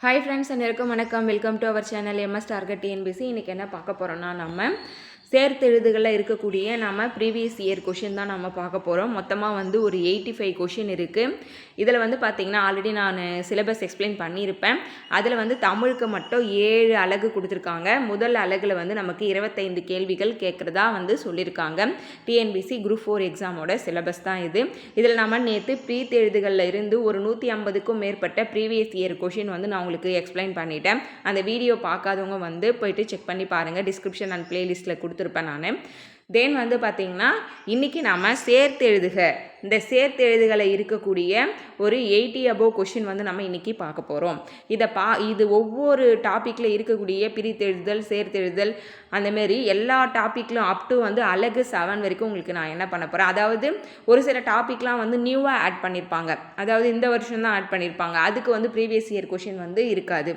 Hi friends, அனைவருக்கும் வணக்கம். Welcome to our channel MS target TNPSC. இன்றைக்கி என்ன பார்க்க போகிறோன்னா, நம்ம சேர்த்தெழுதுகளில் இருக்கக்கூடிய நம்ம ப்ரீவியஸ் இயர் கொஷின் தான் நம்ம பார்க்க போகிறோம். மொத்தமாக ஒரு 85 கொஷின் இருக்குது. இதில் பார்த்திங்கன்னா ஆல்ரெடி நான் சிலபஸ் எக்ஸ்பிளைன் பண்ணியிருப்பேன். அதில் தமிழுக்கு மட்டும் 7 அலகு கொடுத்துருக்காங்க. முதல் அலகில் நமக்கு 25 கேள்விகள் கேட்குறதா சொல்லியிருக்காங்க. டிஎன்பிசி குரூப் 4 எக்ஸாமோட சிலபஸ் தான் இது. இதில் நம்ம நேற்று ப்ரீத்தெழுதுகளில் இருந்து ஒரு 150க்கும் மேற்பட்ட ப்ரீவியஸ் இயர் கொஷின் நான் உங்களுக்கு எக்ஸ்பிளைன் பண்ணிட்டேன். அந்த வீடியோ பார்க்காதவங்க போயிட்டு செக் பண்ணி பாருங்கள். டிஸ்கிரிப்ஷன் அண்ட் பிளேலிஸ்ட்டில் கொடுத்துருப்பேன் நான். தென் பார்த்திங்கன்னா இன்றைக்கி நாம் சேர்த்தெழுதுக, இந்த சேர்த்தெழுதுகளை இருக்கக்கூடிய ஒரு 80 above கொஷின் நம்ம இன்றைக்கி பார்க்க போகிறோம். இது ஒவ்வொரு டாப்பிக்கில் இருக்கக்கூடிய பிரித்தெழுதல், சேர்த்தெழுதல், அந்தமாரி எல்லா டாப்பிக்லும் அப் டு அலகு 7 வரைக்கும் உங்களுக்கு நான் என்ன பண்ண போகிறேன். அதாவது ஒரு சில டாப்பிக்லாம் நியூவாக ஆட் பண்ணியிருப்பாங்க. அதாவது இந்த வருஷம் தான் ஆட் பண்ணியிருப்பாங்க. அதுக்கு ப்ரீவியஸ் இயர் கொஷின் இருக்காது.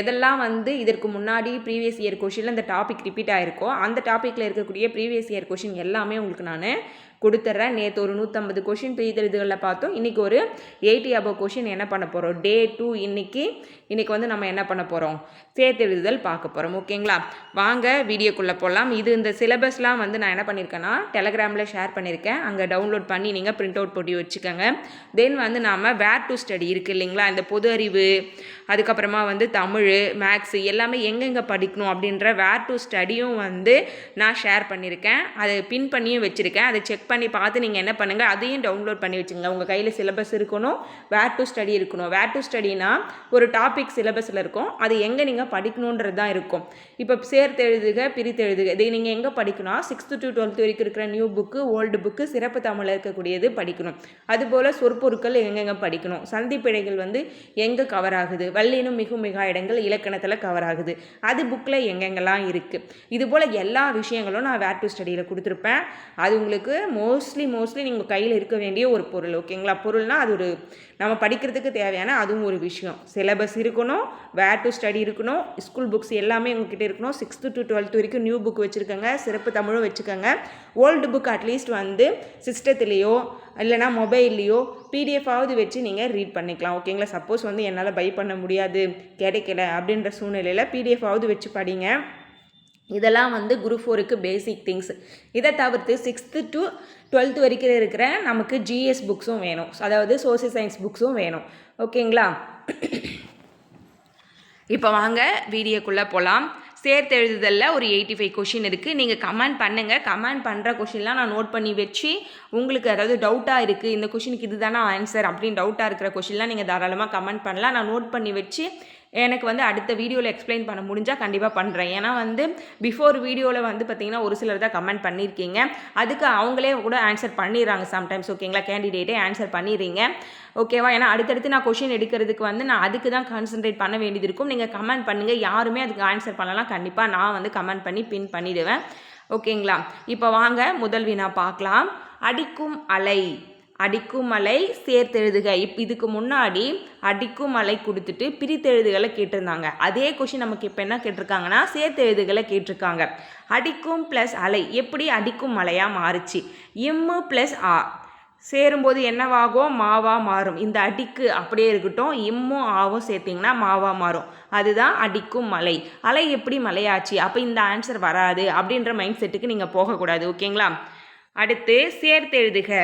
எதெல்லாம் இதற்கு முன்னாடி ப்ரீவியஸ் இயர் கொஷினில் இந்த டாபிக் ரிப்பீட் ஆகிருக்கோ அந்த டாப்பிக்கில் இருக்கக்கூடிய ப்ரீவியஸ் இயர் கொஷின் எல்லாமே உங்களுக்கு நான் கொடுத்துட்றேன். நேற்று ஒரு 150 கொஷின் பிரித்தெழுதுகளில் பார்த்தோம். இன்றைக்கி ஒரு 80 above கொஷின் என்ன பண்ண போகிறோம். டே 2 இன்றைக்கி நம்ம என்ன பண்ண போகிறோம், சேர்த்தெழுதுதல் பார்க்க போகிறோம். ஓகேங்களா, வாங்க வீடியோக்குள்ளே போகலாம். இந்த சிலபஸ்லாம் நான் என்ன பண்ணியிருக்கேன்னா டெலகிராமில் ஷேர் பண்ணியிருக்கேன். அங்கே டவுன்லோட் பண்ணி நீங்கள் பிரிண்ட் அவுட் போட்டு வச்சுக்கோங்க. தென் நாம் வேர் டு ஸ்டடி இருக்குது இல்லைங்களா, இந்த பொது அறிவு, அதுக்கப்புறமா தமிழ், மேக்ஸு எல்லாமே எங்கெங்கே படிக்கணும் அப்படின்ற வேர் டு ஸ்டடியும் நான் ஷேர் பண்ணியிருக்கேன். அதை பின் பண்ணியும் வச்சுருக்கேன். அதை செக் பண்ணி பார்த்து நீங்கள் என்ன பண்ணுங்கள், அதையும் டவுன்லோட் பண்ணி வச்சுங்க. உங்கள் கையில் சிலபஸ் இருக்கணும், வேர் டு ஸ்டடி இருக்கணும். வேர் டு ஸ்டடினா ஒரு டாபிக் சிலபஸில் இருக்கும், அது எங்கே நீங்கள் படிக்கணுன்றது தான் இருக்கும். இப்போ சேர்த்தெழுதுக, பிரித்தெழுதுக, இதை நீங்கள் எங்கே படிக்கணும், 6th to 12th வரைக்கும் இருக்கிற நியூ புக்கு, ஓல்டு புக்கு, சிறப்பு தமிழில் இருக்கக்கூடியது படிக்கணும். அதுபோல் சொற்பொருட்கள் எங்கெங்கே படிக்கணும், சந்திப்பிழைகள் எங்கே கவர் ஆகுது, வல்லினும் மிகும் மிகா இடங்கள் இலக்கணத்தில் கவர் ஆகுது, அது புக்கில் எங்கெங்கெல்லாம் இருக்குது. இதுபோல் எல்லா விஷயங்களும் நான் வேர் டு ஸ்டடியில் கொடுத்துருப்பேன். அது உங்களுக்கு மோஸ்ட்லி நீங்கள் கையில் இருக்க வேண்டிய ஒரு பொருள். ஓகேங்களா, பொருள்னால் அது ஒரு நம்ம படிக்கிறதுக்கு தேவையான அதுவும் ஒரு விஷயம். சிலபஸ் இருக்கணும், வேர் டு ஸ்டடி இருக்கணும், ஸ்கூல் புக்ஸ் எல்லாமே உங்ககிட்ட இருக்கணும். 6th to 12th வரைக்கும் நியூ புக் வச்சுருக்கங்க, சிறப்பு தமிழும் வச்சுக்கோங்க. ஓல்டு புக் அட்லீஸ்ட் சிஸ்டத்துலேயோ இல்லைனா மொபைல்லையோ பிடிஎஃபாவது வச்சு நீங்கள் ரீட் பண்ணிக்கலாம். ஓகேங்களா, சப்போஸ் என்னால் பை பண்ண முடியாது, கிடைக்கல அப்படின்ற சூழ்நிலையில் பிடிஎஃபாவது வச்சு படிங்க. இதெல்லாம் குரூப் 4க்கு பேசிக் திங்ஸ். இதை தவிர்த்து 6th to 12th வரைக்கும் இருக்கிற நமக்கு ஜிஎஸ் புக்ஸும் வேணும், அதாவது சோசியல் சயின்ஸ் புக்ஸும் வேணும். ஓகேங்களா, இப்போ வாங்க வீடியோக்குள்ளே போகலாம். சேர்த்தெழுதுதலில் ஒரு 85 கொஷின் இருக்குது. நீங்கள் கமெண்ட் பண்ணுங்கள். கமெண்ட் பண்ணுற கொஷின்லாம் நான் நோட் பண்ணி வச்சு உங்களுக்கு அதாவது டவுட்டாக இருக்குது, இந்த கொஷினுக்கு இது தானே ஆன்சர் அப்படின்னு டவுட்டாக இருக்கிற கொஷின்லாம் நீங்கள் தாராளமாக கமெண்ட் பண்ணலாம். நான் நோட் பண்ணி வச்சு எனக்கு அடுத்த வீடியோவில் எக்ஸ்பிளைன் பண்ண முடிஞ்சால் கண்டிப்பாக பண்ணுறேன். ஏன்னா பிஃபோர் வீடியோவில் பார்த்திங்கன்னா ஒரு சிலர் தான் கமெண்ட் பண்ணியிருக்கீங்க, அதுக்கு அவங்களே கூட ஆன்சர் பண்ணிடுறாங்க சம்டைம்ஸ். ஓகேங்களா, கேண்டிடேட்டே ஆன்சர் பண்ணிடுறீங்க. ஓகேவா, ஏன்னா அடுத்தடுத்து நான் கொஷின் எடுக்கிறதுக்கு நான் அதுக்கு தான் கான்சன்ட்ரேட் பண்ண வேண்டியது இருக்கும். நீங்கள் கமெண்ட் பண்ணுங்கள். யாருமே அதுக்கு ஆன்சர் பண்ணலாம், கண்டிப்பாக நான் கமெண்ட் பண்ணி பின் பண்ணிவிடுவேன். ஓகேங்களா, இப்போ வாங்க முதல் வினா பார்க்கலாம். அடிக்கும் அலை, அடிக்கும் அலை சேர்த்தெழுதுக. இதுக்கு முன்னாடி அடிக்கும் அலை கொடுத்துட்டு பிரித்தெழுதுகளை கேட்டிருந்தாங்க. அதே கொஷின் நமக்கு இப்போ என்ன கேட்டிருக்காங்கன்னா சேர்த்தெழுதுகளை கேட்டிருக்காங்க. அடிக்கும் ப்ளஸ் அலை எப்படி அடிக்கும் அலையாக மாறுச்சு. இம்மு ப்ளஸ் ஆ சேரும்போது என்னவாகும், மாவா மாறும். இந்த அடிக்கு அப்படியே இருக்கட்டும், இம்மும் ஆவும் சேர்த்திங்கன்னா மாவா மாறும். அதுதான் அடிக்கும் மலை. அலை எப்படி மலையாச்சு, அப்போ இந்த ஆன்சர் வராது அப்படின்ற மைண்ட் செட்டுக்கு நீங்கள் போகக்கூடாது. ஓகேங்களா, அடுத்து சேர்த்தெழுதுக.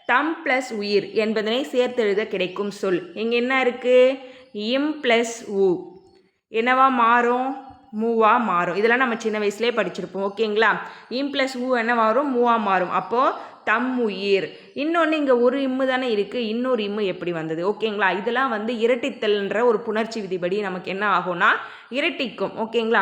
தம் ப்ளஸ் உயிர் என்பதனை சேர்த்தெழுத கிடைக்கும் சொல். இங்கே என்ன இருக்குது, இம் ப்ளஸ் உ என்னவா மாறும், மூவா மாறும். இதெல்லாம் நம்ம சின்ன வயசுலேயே படிச்சிருப்போம். ஓகேங்களா, இம் ப்ளஸ் ஊ என்ன மாறும், மூவா மாறும். அப்போது தம் உயிர். இன்னொன்று இங்கே ஒரு இம்மு தானே இருக்குது, இன்னொரு இம்மு எப்படி வந்தது. ஓகேங்களா, இதெல்லாம் இரட்டித்தல்ன்ற ஒரு புணர்ச்சி விதிப்படி நமக்கு என்ன ஆகும்னா இரட்டிக்கும். ஓகேங்களா,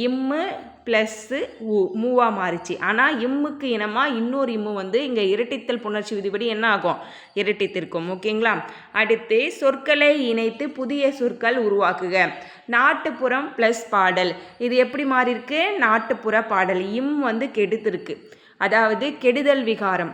இம்மு ப்ளஸ்ஸு ஊ மூவா மாறிச்சு. ஆனால் இம்முக்கு இனமாக இன்னொரு இம்மு இங்கே இரட்டித்தல் புணர்ச்சி விதிப்படி என்ன ஆகும், இரட்டித்திருக்கும். ஓகேங்களா, அடுத்து சொற்களை இணைத்து புதிய சொற்கள் உருவாக்குக. நாட்டுப்புறம் ப்ளஸ் பாடல், இது எப்படி மாறி இருக்கு, நாட்டுப்புற பாடல். இம் கெடுத்திருக்கு, அதாவது கெடுதல் விகாரம்.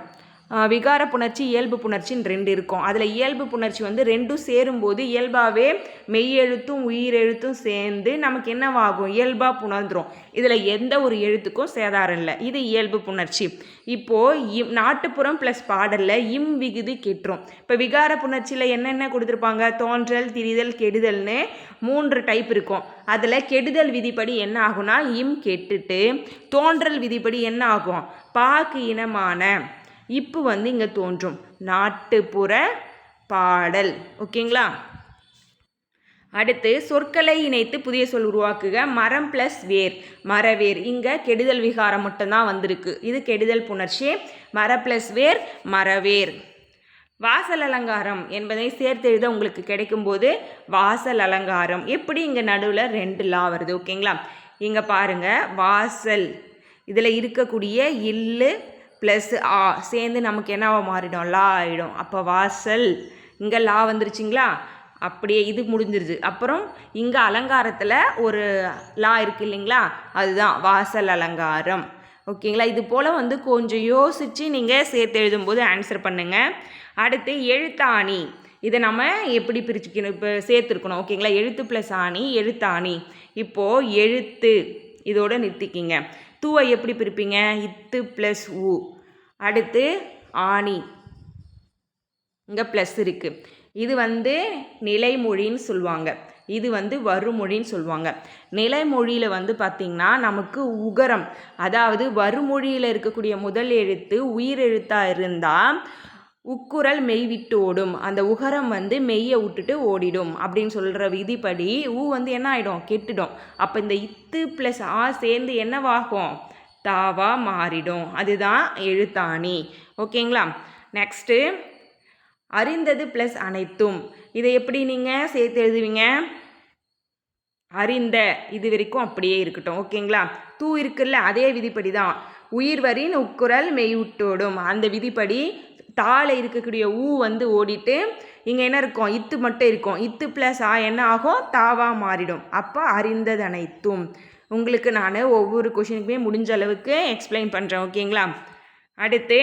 விகார புணர்ச்சி இயல்பு புணர்ச்சின்னு 2 இருக்கும். அதில் இயல்பு புணர்ச்சி வந்து 2ம் சேரும்போது இயல்பாகவே மெய்யெழுத்தும் உயிரெழுத்தும் சேர்ந்து நமக்கு என்னவாகும், இயல்பாக புணர்ந்துடும். இதில் எந்த ஒரு எழுத்துக்கும் சேதாரம் இல்லை. இது இயல்பு புணர்ச்சி. இப்போது நாட்டுப்புறம் ப்ளஸ் பாடலில் இம் விகுதி கெட்டுரும். இப்போ விகார புணர்ச்சியில் என்னென்ன கொடுத்துருப்பாங்க, தோன்றல் திரிதல் கெடுதல்னு 3 டைப் இருக்கும். அதில் கெடுதல் விதிப்படி என்ன ஆகும்னா இம் கெட்டுட்டு தோன்றல் விதிப்படி என்ன ஆகும், பாக்கு இனமான இப்போ வந்து இங்கே தோன்றும் நாட்டுப்புற பாடல். ஓகேங்களா. அடுத்து சொற்களை இணைத்து புதிய சொல் உருவாக்குக. மரம் ப்ளஸ் வேர் மரவேர். இங்கே கெடுதல் விகாரம் மட்டும்தான் வந்திருக்கு. இது கெடுதல் புணர்ச்சி. மர ப்ளஸ் வேர் மரவேர். வாசல் அலங்காரம் என்பதை சேர்த்து எழுத உங்களுக்கு கிடைக்கும்போது வாசல் அலங்காரம். எப்படி இங்கே நடுவில் 2 லா வருது. ஓகேங்களா. இங்கே பாருங்கள், வாசல் இதில் இருக்கக்கூடிய இல்லு ப்ளஸ் ஆ சேர்ந்து நமக்கு என்னவா மாறிடும், லா ஆகிடும். அப்போ வாசல் இங்கே லா வந்துருச்சிங்களா, அப்படியே இது முடிஞ்சிருது. அப்புறம் இங்கே அலங்காரத்தில் ஒரு லா இருக்குது இல்லைங்களா, அதுதான் வாசல் அலங்காரம். ஓகேங்களா. இது போல் வந்து கொஞ்சம் யோசித்து நீங்கள் சேர்த்து எழுதும்போது ஆன்சர் பண்ணுங்கள். அடுத்து எழுத்தாணி. இதை நம்ம எப்படி பிரிச்சுக்கணும், இப்போ சேர்த்துருக்கணும். ஓகேங்களா. எழுத்து ப்ளஸ் ஆணி எழுத்தாணி. இப்போது எழுத்து இதோட நிறுத்திக்கிங்க. தூவை எப்படி பிரிப்பீங்க, இத்து ப்ளஸ் ஊ. அடுத்து ஆணி இங்கே ப்ளஸ் இருக்குது. இது வந்து நிலைமொழின்னு சொல்லுவாங்க, இது வந்து வருமொழின்னு சொல்லுவாங்க. நிலைமொழியில் வந்து பார்த்திங்கன்னா நமக்கு உகரம், அதாவது வருமொழியில் இருக்கக்கூடிய முதல் எழுத்து உயிரெழுத்தாக இருந்தால் உக்குரல் மெய் விட்டு ஓடும், அந்த உகரம் வந்து மெய்யை விட்டுட்டு ஓடிடும் அப்படின்னு சொல்கிற விதிப்படி ஊ வந்து என்ன ஆகிடும், கெட்டுடும். அப்போ இந்த இத்து ப்ளஸ் ஆ சேர்ந்து என்னவாகும், தாவா மாறிடும். அதுதான் எழுத்தாணி. ஓகேங்களா. நெக்ஸ்ட்டு அறிந்தது ப்ளஸ் அனைத்தும். இதை எப்படி நீங்கள் சேர்த்து எழுதுவீங்க, அறிந்த இது வரைக்கும் அப்படியே இருக்கட்டும். ஓகேங்களா. தூ இருக்குல்ல, அதே விதிப்படி தான் உயிர்வரின் உக்குரல் மெய் விட்டோடும். அந்த விதிப்படி தாளை இருக்கக்கூடிய ஊ வந்து ஓடிட்டு இங்கே என்ன இருக்கும், இத்து மட்டும் இருக்கும். இத்து ப்ளஸ் ஆ என்ன ஆகும், தாவா மாறிடும். அப்போ அறிந்தது அனைத்தும். உங்களுக்கு நான் ஒவ்வொரு கொஷினுக்குமே முடிஞ்ச அளவுக்கு எக்ஸ்பிளைன் பண்ணுறேன். ஓகேங்களா. அடுத்து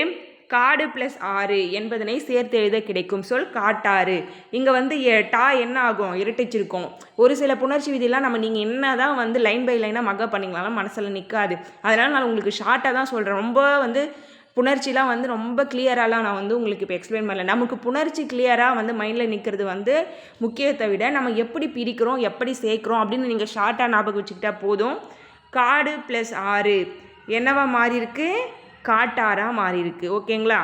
காடு ப்ளஸ் ஆறு என்பதனை சேர்த்து எழுத கிடைக்கும் சொல் காட்டாறு. இங்கே வந்து டா என்ன ஆகும், இரட்டிச்சிருக்கும். ஒரு சில புணர்ச்சி விதியெல்லாம் நீங்கள் என்ன தான் வந்து லைன் பை லைனாக மக பண்ணிங்களாலும் மனசில் நிற்காது. அதனால் நான் உங்களுக்கு ஷார்ட்டாக தான் சொல்கிறேன். ரொம்ப வந்து புணர்ச்சிலாம் வந்து ரொம்ப கிளியராலாம் நான் வந்து உங்களுக்கு இப்போ எக்ஸ்பிளைன் பண்ணல. நமக்கு புணர்ச்சி கிளியராக வந்து மைண்டில் நிற்கிறது வந்து முக்கியத்தை விட நம்ம எப்படி பிரிக்கிறோம் எப்படி சேர்க்குறோம் அப்படின்னு நீங்கள் ஷார்ட்டாக ஞாபகம் வச்சுக்கிட்டா போதும். காடு ப்ளஸ் ஆறு என்னவா மாறி இருக்கு, காட்டாராக மாறி இருக்கு. ஓகேங்களா.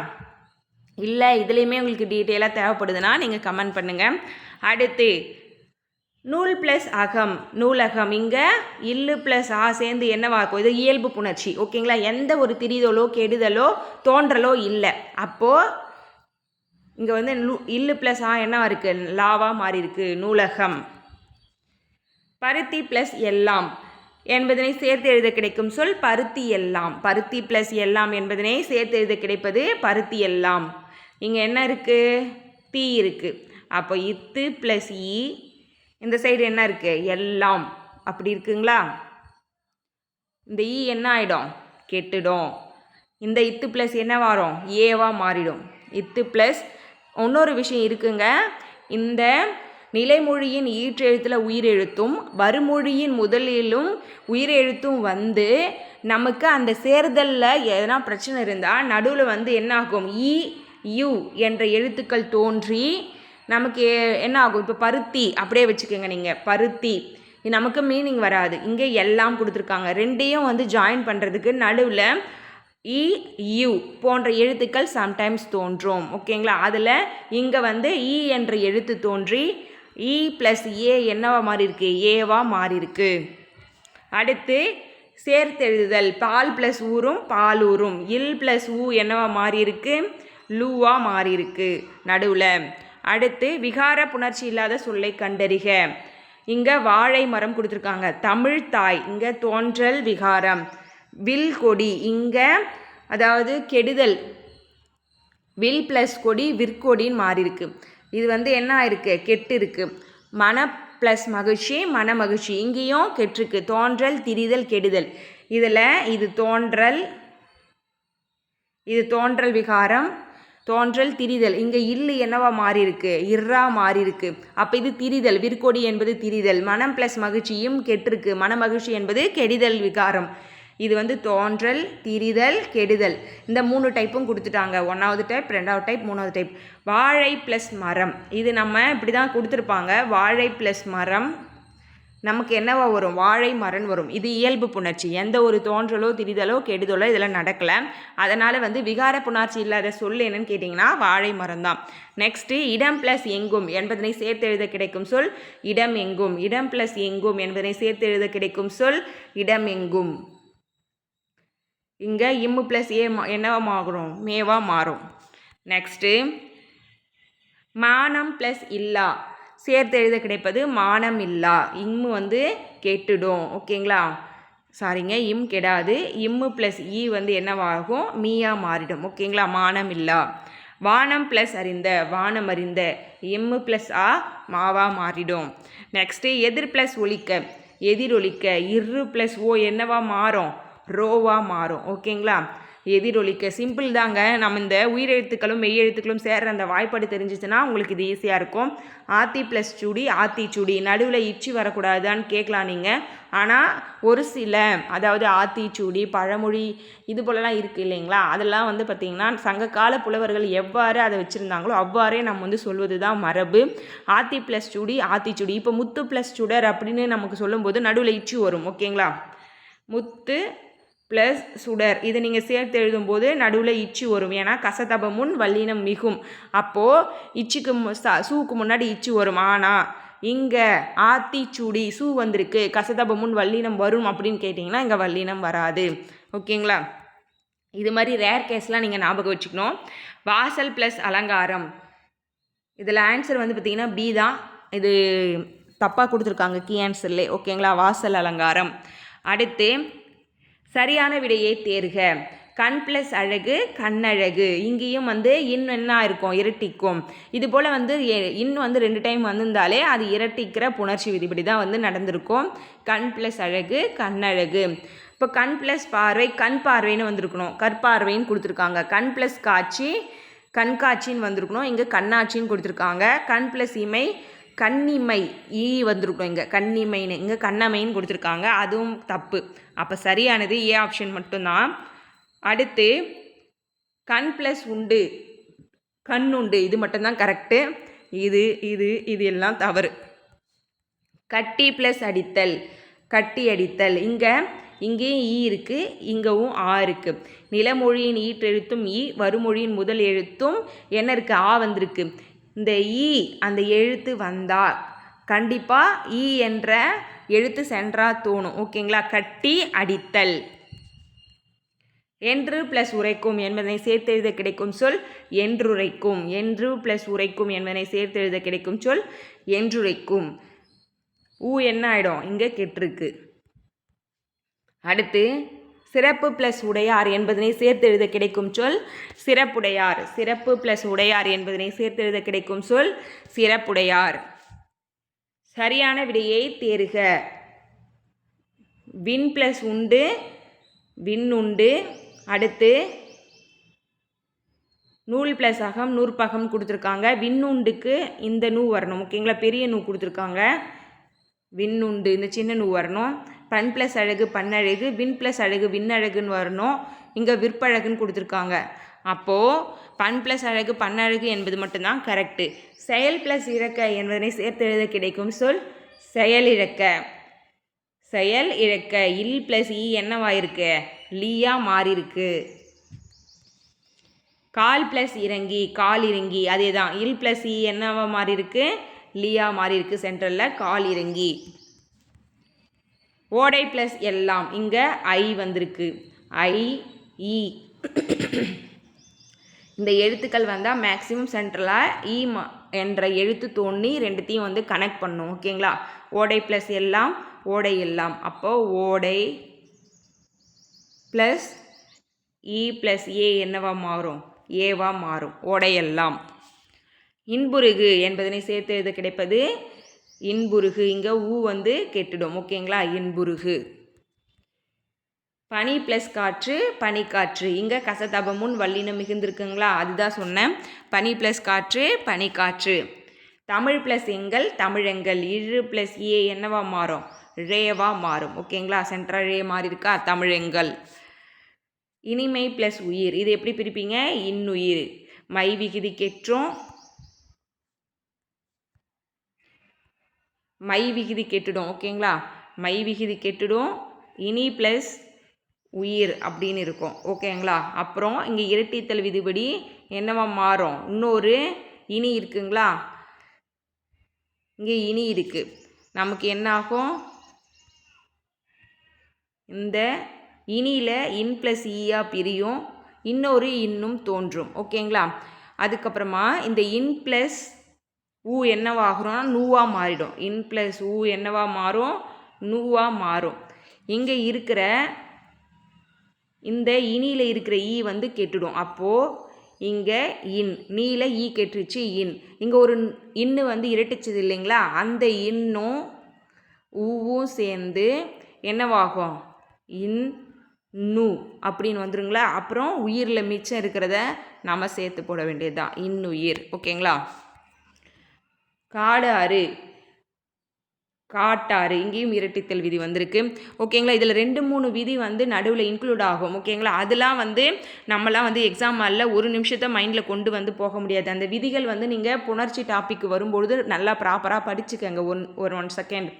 இல்லை இதுலேயுமே உங்களுக்கு டீட்டெயிலாக தேவைப்படுதுன்னா நீங்கள் கமெண்ட் பண்ணுங்கள். அடுத்து நூல் ப்ளஸ் அகம் நூலகம். இங்கே இல்லு ப்ளஸ் ஆ சேர்ந்து என்னவாக்கும், இது இயல்பு புணர்ச்சி. ஓகேங்களா. எந்த ஒரு திரிதலோ கெடுதலோ தோன்றலோ இல்லை. அப்போது இங்கே வந்து இல்லு ப்ளஸ் ஆ என்னவா இருக்குது, லாவாக மாறி இருக்கு, நூலகம். பருத்தி ப்ளஸ் எல்லாம் என்பதனை சேர்த்து எழுத கிடைக்கும் சொல் பருத்தி எல்லாம். பருத்தி ப்ளஸ் எல்லாம் என்பதனை சேர்த்து எழுத கிடைப்பது பருத்தி எல்லாம். இங்கே என்ன இருக்குது, தீ இருக்குது. அப்போ இத்து ப்ளஸ் ஈ, இந்த சைடு என்ன இருக்குது, எல்லாம். அப்படி இருக்குங்களா. இந்த ஈ என்ன ஆகிடும், கெட்டுடும். இந்த இத்து ப்ளஸ் என்ன வரும், ஏவாக மாறிடும். இத்து ப்ளஸ் இன்னொரு விஷயம் இருக்குங்க. இந்த நிலைமொழியின் ஈற்றெழுத்தில் உயிரெழுத்தும் வருமொழியின் முதலிலும் உயிரெழுத்தும் வந்து நமக்கு அந்த சேர்தலில் எதனா பிரச்சனை இருந்தால் நடுவில் வந்து என்ன ஆகும், இ யு என்ற எழுத்துக்கள் தோன்றி நமக்கு என்ன ஆகும். இப்போ பருத்தி அப்படியே வச்சுக்கோங்க. நீங்கள் பருத்தி நமக்கு மீனிங் வராது. இங்கே எல்லாம் கொடுத்துருக்காங்க. ரெண்டையும் வந்து ஜாயின் பண்ணுறதுக்கு நடுவில் இ யு போன்ற எழுத்துக்கள் சம்டைம்ஸ் தோன்றும். ஓகேங்களா. அதில் இங்கே வந்து இ என்ற எழுத்து தோன்றி இ ப்ளஸ் ஏ என்னவா மாறி இருக்கு, ஏவாக மாறி இருக்கு. அடுத்து சேர்த்தெழுதுதல். பால் ப்ளஸ் ஊரும் பாலூரும். இல் ப்ளஸ் ஊ என்னவா மாறி இருக்கு, லூவா மாறி இருக்கு நடுவில். அடுத்து விகார புணர்ச்சி இல்லாத சொல்லை கண்டறிக. இங்கே வாழை மரம் கொடுத்துருக்காங்க. தமிழ் தாய் இங்கே தோன்றல் விகாரம். வில் கொடி இங்கே அதாவது கெடுதல், வில் ப்ளஸ் கொடி விற்கொடின்னு மாறி இருக்கு. இது வந்து என்ன ஆயிருக்கு, கெட்டு இருக்கு. மன ப்ளஸ் மகிழ்ச்சி மன மகிழ்ச்சி, இங்கேயும் கெட்டிருக்கு. தோன்றல் திரிதல் கெடுதல். இதில் இது தோன்றல் விகாரம், தோன்றல் திரிதல். இங்கே இல்லு என்னவா மாறி இருக்கு? இர்ரா மாறி இருக்கு. அப்போ இது திரிதல். விற்கொடி என்பது திரிதல். மனம் ப்ளஸ் மகிழ்ச்சியும் கெட்டிருக்கு. மன மகிழ்ச்சி என்பது கெடிதல் விகாரம். இது வந்து தோன்றல், திரிதல், கெடுதல். இந்த 3 டைப்பும் கொடுத்துட்டாங்க. 1வது டைப், 2வது டைப், 3வது டைப். வாழை ப்ளஸ் மரம், இது நம்ம இப்படி தான் கொடுத்துருப்பாங்க. வாழை ப்ளஸ் மரம் நமக்கு என்னவா வரும்? வாழை மரம் வரும். இது இயல்பு புணர்ச்சி. எந்த ஒரு தோன்றலோ திரிதலோ கெடுதலோ இதெல்லாம் நடக்கலை. அதனால் வந்து விகார புணர்ச்சி இல்லாத சொல் என்னன்னு கேட்டிங்கன்னா வாழை மரம் தான். நெக்ஸ்ட்டு இடம் ப்ளஸ் எங்கும் என்பதனை சேர்த்து எழுத கிடைக்கும் சொல் இடம் எங்கும். இடம் ப்ளஸ் எங்கும் என்பதனை சேர்த்து எழுத கிடைக்கும் சொல் இடம் எங்கும். இங்கே இம்மு ப்ளஸ் ஏ என்னவா மாறும்? மேவா மாறும். நெக்ஸ்ட்டு மானம் ப்ளஸ் இல்லா சேர்த்து எழுத கிடைப்பது மானம் இல்லா. இம்மு வந்து கெட்டுடும். ஓகேங்களா? சாரிங்க, இம் கெடாது. இம்மு ப்ளஸ் ஈ வந்து என்னவாகும்? மீயா மாறிடும். ஓகேங்களா? மானம் இல்லா. வானம் ப்ளஸ் அறிந்த, வானம் அறிந்த. எம்மு ப்ளஸ் ஆ மாவா மாறிடும். நெக்ஸ்ட்டு எதிர் ப்ளஸ் ஒலிக்க, எதிரொலிக்க. இரு ப்ளஸ் ஓ என்னவா மாறும்? ரோவா மாறும். ஓகேங்களா? எதிரொலிக்க. சிம்பிள் தாங்க. நம்ம இந்த உயிரெழுத்துக்களும் மெய்யெழுத்துக்களும் சேர்ற அந்த வாய்ப்பாடு தெரிஞ்சிச்சுன்னா உங்களுக்கு இது ஈஸியாக இருக்கும். ஆத்தி ப்ளஸ் சுடி, ஆத்திச்சுடி. நடுவில் இச்சி வரக்கூடாதான்னு கேட்கலாம் நீங்கள். ஆனால் ஒரு சில, அதாவது ஆத்திச்சூடி, பழமொழி இது போலலாம் இருக்குது இல்லைங்களா? அதெல்லாம் வந்து பார்த்திங்கன்னா சங்ககால புலவர்கள் எவ்வாறு அதை வச்சுருந்தாங்களோ அவ்வாறே நம்ம வந்து சொல்வது தான் மரபு. ஆத்தி ப்ளஸ் சுடி, ஆத்திச்சுடி. இப்போ முத்து ப்ளஸ் சுடர் அப்படின்னு நமக்கு சொல்லும்போது நடுவில் இச்சி வரும். ஓகேங்களா? முத்து ப்ளஸ் சுடர் இதை நீங்கள் சேர்த்து எழுதும்போது நடுவில் இச்சு வரும். ஏன்னா கசதப முன் வல்லினம் மிகும். அப்போது இச்சுக்கு சூக்கு முன்னாடி இச்சு வரும். ஆனால் இங்கே ஆத்திச்சூடி சூ வந்திருக்கு, கசதப முன் வல்லினம் வரும் அப்படின்னு கேட்டிங்கன்னா இங்கே வல்லினம் வராது. ஓகேங்களா? இது மாதிரி ரேர் கேஸ்லாம் நீங்கள் ஞாபகம் வச்சுக்கணும். வாசல் ப்ளஸ் அலங்காரம், இதில் ஆன்சர் வந்து பார்த்திங்கன்னா பி தான். இது தப்பாக கொடுத்துருக்காங்க கீ ஆன்சர்லே. ஓகேங்களா? வாசல் அலங்காரம். அடுத்து சரியான விடையை தேர்க. கண் ப்ளஸ் அழகு, கண்ணழகு. இங்கேயும் வந்து என்ன இருக்கும்? இரட்டிக்கும். இது போல் வந்து வந்து 2 டைம் வந்திருந்தாலே அது இரட்டிக்கிற புணர்ச்சி விதிப்படி தான் வந்து நடந்திருக்கும். கண் ப்ளஸ் அழகு, கண்ணழகு. இப்போ கண் ப்ளஸ் பார்வை, கண் பார்வைன்னு வந்திருக்கணும். கற்பார்வைன்னு கொடுத்துருக்காங்க. கண் ப்ளஸ் காட்சி, கண்காட்சின்னு வந்திருக்கணும். இங்கே கண்ணாட்சின்னு கொடுத்துருக்காங்க. கண் ப்ளஸ் இமை, கண்ணிமை ஈ வந்திருக்கும். இங்கே கண்ணிமைன்னு, இங்கே கண்ணமைன்னு கொடுத்துருக்காங்க. அதுவும் தப்பு. அப்போ சரியானது ஏ ஆப்ஷன் மட்டும்தான். அடுத்து கண் ப்ளஸ் உண்டு, கண் உண்டு. இது மட்டும்தான் கரெக்டு. இது இது இது எல்லாம் தவறு. கட்டி ப்ளஸ் அடித்தல், கட்டி அடித்தல். இங்கேயும் ஈ இருக்குது, இங்கவும் ஆ இருக்குது. நிலமொழியின் ஈற்றெழுத்தும் ஈ, வருமொழியின் முதல் எழுத்தும் என்ன இருக்குது? ஆ வந்திருக்கு. இந்த ஈ அந்த எழுத்து வந்தால் கண்டிப்பாக ஈ என்ற எழுத்து சென்றா தோணும். ஓகேங்களா? கட்டி அடித்தல். என்று ப்ளஸ் உரைக்கும் என்பதனை சேர்த்து எழுத கிடைக்கும் சொல் என்றுரைக்கும். என்று ப்ளஸ் உரைக்கும் என்பதனை சேர்த்து எழுத கிடைக்கும் சொல் என்றுரைக்கும். என்ன ஆகிடும்? இங்கே கெட்டிருக்கு. அடுத்து சிறப்பு ப்ளஸ் உடையார் என்பதனை சேர்த்து எழுத கிடைக்கும் சொல் சிறப்புடையார். சிறப்பு ப்ளஸ் உடையார் என்பதனை சேர்த்து எழுத கிடைக்கும் சொல் சிறப்புடையார். சரியான விடையை தேர்க. விண் ப்ளஸ் உண்டு, விண்ணுண்டு. அடுத்து நூல் ப்ளஸ் அகம், நூற்பகம் கொடுத்துருக்காங்க. விண்ணுண்டுக்கு இந்த நூ வரணும். ஓகேங்களா? பெரிய நூ கொடுத்துருக்காங்க. விண்ணுண்டு இந்த சின்ன நூ வரணும். பண் ப்ளஸ் அழகு, பன்னழகு. விண் ப்ளஸ் அழகு, விண்ணழகுன்னு வரணும். இங்கே விற்பழகுன்னு கொடுத்துருக்காங்க. அப்போது பண் ப்ளஸ் அழகு, பன்னழகு என்பது மட்டும்தான் கரெக்டு. செயல் ப்ளஸ் இழக்க என்பதனை சேர்த்து எழுத கிடைக்கும் சொல் செயல் இழக்க. செயல் இழக்க. இல் ப்ளஸ் ஈ என்னவாயிருக்கு? லீயா மாறியிருக்கு. கால் ப்ளஸ் இறங்கி, கால் இறங்கி. அதே தான். இல் ப்ளஸ் ஈ என்னவா மாறி இருக்கு? லீயா மாறி இருக்கு. சென்ட்ரலில் கால் இறங்கி. ஓடை ப்ளஸ் எல்லாம், இங்கே ஐ வந்திருக்கு. ஐ இ இந்த எழுத்துக்கள் வந்தால் மேக்ஸிமம் சென்ட்ரலாக ஈ என்ற எழுத்து தோன்றி ரெண்டுத்தையும் வந்து கனெக்ட் பண்ணும். ஓகேங்களா? ஓடை ப்ளஸ் எல்லாம், ஓடை எல்லாம். அப்போது ஓடை ப்ளஸ் இ ப்ளஸ் ஏ என்னவா மாறும்? ஏவா மாறும். ஓடையெல்லாம். இன்புருகு என்பதனை சேர்த்து எழுத கிடைப்பது இன்புருகு. இங்கே ஊ வந்து கெட்டுடும். ஓகேங்களா? இன்புருகு. பனி ப்ளஸ் காற்று பனிக்காற்று. இங்கே கசதபமுன் வல்லினம் மிகுந்திருக்குங்களா, அதுதான் சொன்னேன். பனி ப்ளஸ் காற்று பனிக்காற்று. தமிழ் ப்ளஸ் எங்கள் தமிழெங்கள். இழு ப்ளஸ் ஏ என்னவா மாறும், ரேவா மாறும். ஓகேங்களா, சென்ட்ரல் ரே மாறி இருக்கா, தமிழெங்கள். இனிமை ப்ளஸ் உயிர், இது எப்படி பிரிப்பீங்க, இன்னுயிர். மை விகுதி கெற்றும் மை விகுதி கெட்டுடும். ஓகேங்களா, மை விகுதி கெட்டுடும். இனி ப்ளஸ் உயிர் அப்படின்னு இருக்கும். ஓகேங்களா, அப்புறம் இங்கே இரட்டித்தல் விதிபடி என்னவா மாறும், இன்னொரு இனி இருக்குங்களா, இங்கே இனி இருக்குது. நமக்கு என்ன ஆகும், இந்த இனியில் இன் ப்ளஸ் ஈயா பிரியும், இன்னொரு இன்னும் தோன்றும். ஓகேங்களா, அதுக்கப்புறமா இந்த இன் ப்ளஸ் ஊ என்னவாகிறோம்னா நூவா மாறிடும். இன் ப்ளஸ் ஊ என்னவா மாறும், நூவா மாறும். இங்கே இருக்கிற இந்த இனியில் இருக்கிற ஈ வந்து கெட்டுடும். அப்போது இங்கே இன், நீல ஈ கெட்டுருச்சு, இன். இங்கே ஒரு இன்னு வந்து இரட்டிச்சது இல்லைங்களா, அந்த இன்னும் ஊவும் சேர்ந்து என்னவாகும், இன் நூ அப்படின்னு வந்துருங்களா. அப்புறம் உயிரில் மிச்சம் இருக்கிறத நம்ம சேர்த்து போட வேண்டியது தான், இன்னுயிர். ஓகேங்களா, காடாறு காட்டாறு, இங்கேயும் இரட்டித்தல் விதி வந்திருக்கு. ஓகேங்களா, இதில் 2-3 விதி வந்து நடுவில் இன்க்ளூட் ஆகும். ஓகேங்களா, அதெல்லாம் வந்து நம்மலாம் வந்து எக்ஸாம் ஹாலில் ஒரு நிமிஷத்தை மைண்டில் கொண்டு வந்து போக முடியாது. அந்த விதிகள் வந்து நீங்கள் புணர்ச்சி டாபிக் வரும்பொழுது நல்லா ப்ராப்பராக படிச்சுக்கோங்க. ஒன் செகண்ட்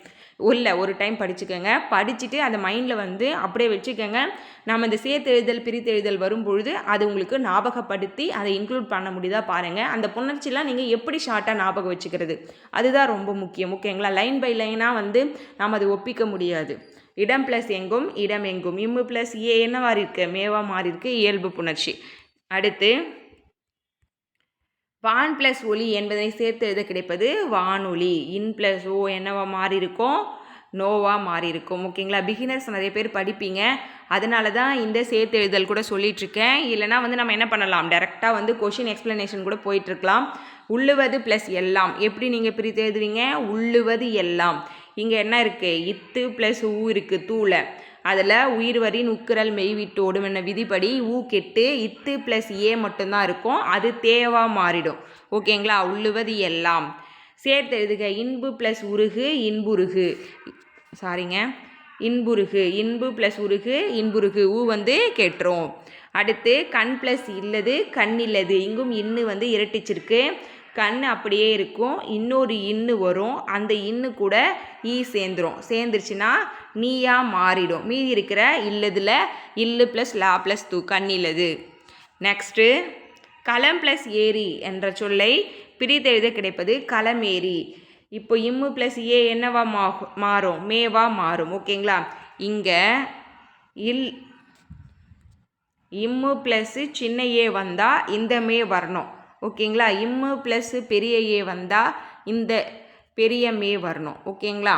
இல்லை, ஒரு டைம் படிச்சுக்கோங்க. படிச்சுட்டு அந்த மைண்டில் வந்து அப்படியே வச்சுக்கோங்க. நம்ம இந்த சேர்த்தெழுதல் பிரித்தெழுதல் வரும்பொழுது அது உங்களுக்கு ஞாபகப்படுத்தி அதை இன்க்ளூட் பண்ண முடியுதா பாருங்கள். அந்த புணர்ச்சிலாம் நீங்கள் எப்படி ஷார்ட்டாக ஞாபகம் வச்சுக்கிறது, அதுதான் ரொம்ப முக்கியம். ஓகேங்களா, லைன் பை லைனாக வந்து நாம் அதை ஒப்பிக்க முடியாது. இடம் ப்ளஸ் எங்கும் இடம் எங்கும். இம்மு ப்ளஸ் ஏ என்ன மாறி இருக்கு, மேவா மாறி இருக்கு, இயல்பு புணர்ச்சி. அடுத்து வான் ப்ளஸ் ஒலி என்பதை சேர்த்து எழுத கிடைப்பது வானொலி. இன் ப்ளஸ் ஓ என்னவா மாறி இருக்கும், நோவா மாறி இருக்கும். ஓகேங்களா, பிகினர்ஸ் நிறைய பேர் படிப்பீங்க, அதனால தான் இந்த சேர்த்து எழுதல் கூட சொல்லிகிட்ருக்கேன். இல்லைனா வந்து நம்ம என்ன பண்ணலாம், டேரெக்டாக வந்து கொஷின் எக்ஸ்ப்ளனேஷன் கூட போயிட்டுருக்கலாம். உள்ளுவது ப்ளஸ் எல்லாம் எப்படி நீங்கள் பிரித்து எழுதுவீங்க, உள்ளுவது எல்லாம். இங்கே என்ன இருக்குது, இத்து ப்ளஸ் ஊ இருக்குது, தூளை. அதில் உயிர்வரின் உக்குரல் மெய்விட்டோடும் என்ன விதிப்படி ஊ கெட்டு இத்து ப்ளஸ் ஏ மட்டும்தான் இருக்கும், அது தேவா மாறிடும். ஓகேங்களா, உள்ளுவது எல்லாம். சேர்த்து எழுதுக, இன்பு ப்ளஸ் உருகு இன்புருகு. சாரிங்க, இன்புருகு, இன்பு ப்ளஸ் உருகு இன்புருகு. ஊ வந்து கெட்டுரும். அடுத்து கண் ப்ளஸ் இல்லது கண் இல்லது. இங்கும் இன்னு வந்து இரட்டிச்சிருக்கு, கண் அப்படியே இருக்கும், இன்னொரு இன்னு வரும், அந்த இன்னு கூட ஈ சேர்ந்துருச்சுன்னா நீயா மாறிடும். மீதி இருக்கிற இல்லதில் இல்லு ப்ளஸ் லா ப்ளஸ் தூ, கண் இல்லது. நெக்ஸ்ட்டு களம் ப்ளஸ் ஏரி என்ற சொல்லை பிரித்தெழுத கிடைப்பது களமேரி. இப்போ இம்மு ப்ளஸ் ஏ என்னவா மாறும், மேவா மாறும். ஓகேங்களா, இங்கே இம்மு ப்ளஸ்ஸு சின்ன ஏ வந்தால் இந்த மே வரணும். ஓகேங்களா, இம்மு ப்ளஸ்ஸு பெரிய ஏ வந்தால் இந்த பெரிய மே வரணும். ஓகேங்களா,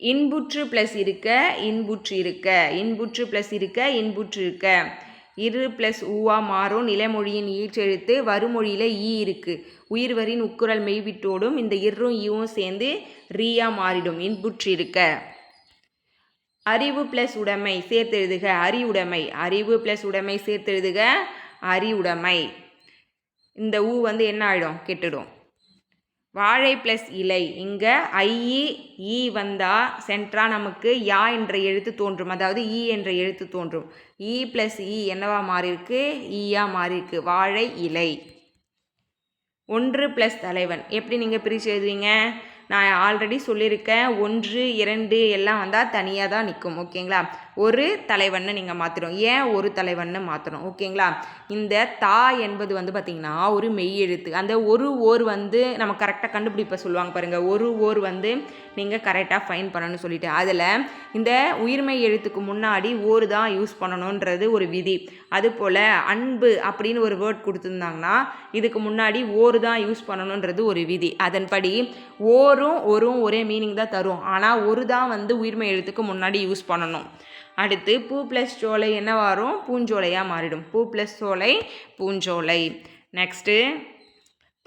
இன்புற்று ப்ளஸ் இருக்க இன்புற்று இருக்க, இன்புற்று ப்ளஸ் இருக்க இன்புற்று இருக்க. இரு ப்ளஸ் ஊவா மாறும். நிலமொழியின் ஈற்றெழுத்து, வருமொழியில் ஈ இருக்குது, உயிர்வரின் உக்குரல் மெய்விட்டோடும் இந்த இரும் ஈவும் சேர்ந்து ரீயா மாறிடும், இன்புற்று இருக்க. அறிவு ப்ளஸ் உடைமை சேர்த்து எழுதுக, அறிவுடைமை. அறிவு ப்ளஸ் உடைமை சேர்த்து எழுதுக, அறிவுடைமை. இந்த ஊ வந்து என்ன ஆகிடும், கெட்டுடும். வாழை ப்ளஸ் இலை, இங்கே ஈ வந்தால் சென்ட்ராக நமக்கு யா என்ற எழுத்து தோன்றும், அதாவது ஈ என்ற எழுத்து தோன்றும். ஈ ப்ளஸ் ஈ என்னவா மாறியிருக்கு, ஈயா மாறியிருக்கு, வாழை இலை. ஒன்று ப்ளஸ் தலைவன் எப்படி நீங்கள் பிரித்து எழுதுவீங்க, நான் ஆல்ரெடி சொல்லியிருக்கேன், 1 2 எல்லாம் வந்தால் தனியாக தான் நிற்கும். ஓகேங்களா, ஒரு தலைவன்னு நீங்கள் மாற்றணும். ஏன் ஒரு தலைவன்னு மாற்றணும், ஓகேங்களா. இந்த தா என்பது வந்து பார்த்திங்கன்னா ஒரு மெய் எழுத்து. அந்த ஒரு ஓர் வந்து நம்ம கரெக்டாக கண்டுபிடிப்ப சொல்லுவாங்க பாருங்கள், ஒரு ஓர் வந்து நீங்கள் கரெக்டாக ஃபைன் பண்ணணும்னு சொல்லிட்டு, அதில் இந்த உயிர்மெய் எழுத்துக்கு முன்னாடி ஓர் தான் யூஸ் பண்ணணுன்றது ஒரு விதி. அதுபோல் அன்பு அப்படின்னு ஒரு வேர்ட் கொடுத்துருந்தாங்கன்னா இதுக்கு முன்னாடி ஓர் தான் யூஸ் பண்ணணுன்றது ஒரு விதி. அதன்படி ஒரும் ஒரே மீனிங் தான் தரும், ஆனால் ஒரு தான் வந்து உயிர்மெய் எழுத்துக்கு முன்னாடி யூஸ் பண்ணணும். அடுத்து பூ ப்ளஸ் சோலை என்ன வரும், பூஞ்சோலையாக மாறிடும். பூ ப்ளஸ் சோலை பூஞ்சோலை. நெக்ஸ்ட்டு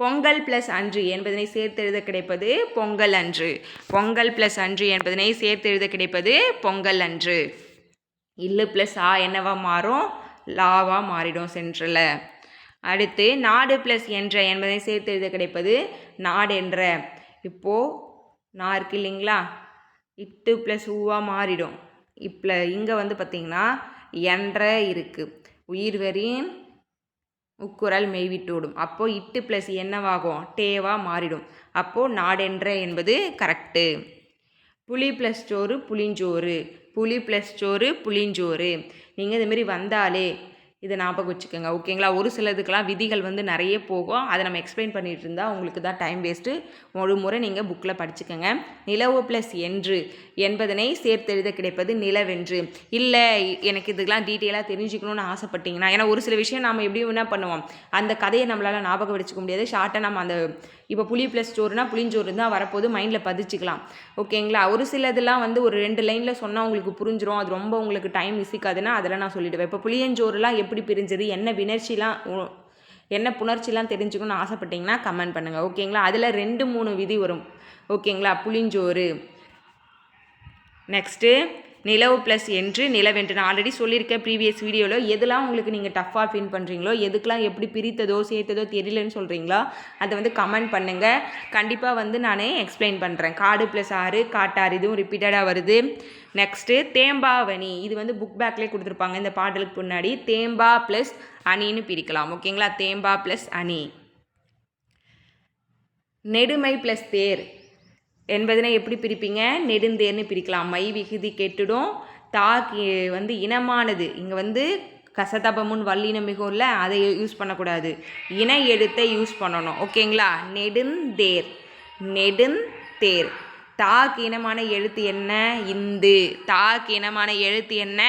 பொங்கல் ப்ளஸ் அன்று என்பதனை சேர்த்து எழுத கிடைப்பது பொங்கல் அன்று. பொங்கல் ப்ளஸ் அன்று என்பதனை சேர்த்து எழுத கிடைப்பது பொங்கல் அன்று. இல்லு ப்ளஸ் ஆ என்னவா மாறும்? லாவா மாறிடும் சென்றில். அடுத்து நாடு ப்ளஸ் என்ற என்பதை சேர்த்து எழுத கிடைப்பது நாடென்ற. இப்போது நான் இருக்கு இல்லைங்களா, இட்டு ப்ளஸ் ஊவா மாறிடும். இப்போ இங்கே வந்து பார்த்திங்கன்னா என்ற இருக்குது. உயிர்வரின் உக்குரல் மெய்விட்டோடும். அப்போது இட்டு ப்ளஸ் என்னவாகும்? டேவா மாறிடும். அப்போது நாடென்ற என்பது கரெக்டு. புளி ப்ளஸ் சோறு புளிஞ்சோறு. புளி ப்ளஸ் சோறு புளிஞ்சோறு. நீங்கள் இதுமாரி வந்தாலே இதை ஞாபகம் வச்சுக்கோங்க. ஓகேங்களா? ஒரு சிலதுக்கெல்லாம் விதிகள் வந்து நிறைய போகும். அதை நம்ம எக்ஸ்பிளைன் பண்ணிகிட்டு இருந்தால் உங்களுக்கு தான் டைம் வேஸ்ட்டு. ஒரு முறை நீங்கள் புக்கில் படிச்சுக்கோங்க. நிலவு ப்ளஸ் என்று என்பதனை சேர்த்து எழுத கிடைப்பது நிலவென்று. இல்லை எனக்கு இதுக்கெல்லாம் டீட்டெயிலாக தெரிஞ்சுக்கணும்னு ஆசைப்பட்டீங்கன்னா, ஏன்னா ஒரு சில விஷயம் நம்ம எப்படியும் என்ன பண்ணுவோம், அந்த கதையை நம்மளால் ஞாபகம் வச்சுக்க முடியாது. ஷார்ட்டாக நம்ம அந்த இப்போ புளி ப்ளஸ் சோறுனா புளிஞ்சோறு தான் வரப்போது, மைண்டில் பதிச்சுக்கலாம். ஓகேங்களா? ஒரு சிலதெல்லாம் வந்து ஒரு 2 லைனில் சொன்னால் உங்களுக்கு புரிஞ்சிடும். அது ரொம்ப உங்களுக்கு டைம் மிஸ்ஸிக்காதுன்னா அதெல்லாம் நான் சொல்லிவிடுவேன். இப்போ புளியஞ்சோறுலாம் எப்படி பிரிஞ்சது, என்ன வினர்ச்சிலாம் என்ன புணர்ச்சிலாம் தெரிஞ்சுக்கணும்னு ஆசைப்பட்டீங்கன்னா கமெண்ட் பண்ணுங்கள். ஓகேங்களா? அதில் 2-3 விதி வரும். ஓகேங்களா? புளிஞ்சோறு. நெக்ஸ்ட்டு நிலவு ப்ளஸ் என்று நிலவென்று. நான் ஆல்ரெடி சொல்லியிருக்கேன் ப்ரீவியஸ் வீடியோவில். எதெல்லாம் உங்களுக்கு நீங்கள் டஃப்பாக ஃபீல் பண்ணுறீங்களோ, எதுக்கெலாம் எப்படி பிரித்ததோ சேர்த்ததோ தெரியலன்னு சொல்கிறீங்களோ அதை வந்து கமெண்ட் பண்ணுங்கள். கண்டிப்பாக வந்து நானே எக்ஸ்பிளைன் பண்ணுறேன். காடு ப்ளஸ் ஆறு காட்டாறு, இதுவும் ரிப்பீட்டடாக வருது. நெக்ஸ்ட்டு தேம்பாவணி. இது வந்து புக் பேக்லேயே கொடுத்துருப்பாங்க. இந்த பாடலுக்கு முன்னாடி தேம்பா ப்ளஸ் அணின்னு பிரிக்கலாம். ஓகேங்களா? தேம்பா ப்ளஸ் அணி. நெடுமை ப்ளஸ் தேர் என்பதனை எப்படி பிரிப்பீங்க? நெடுந்தேர்னு பிரிக்கலாம். மை விகுதி கெட்டுடும். வந்து இனமானது. இங்கே வந்து கசதபமுன் வல்லினம் மிகும் இல்லை, அதை யூஸ் பண்ணக்கூடாது. இன எழுத்தை யூஸ் பண்ணணும். ஓகேங்களா? நெடுந்தேர். நெடுந்தேர். தாக்கு இனமான எழுத்து என்ன? இந்து. தாக்கு இனமான எழுத்து என்ன?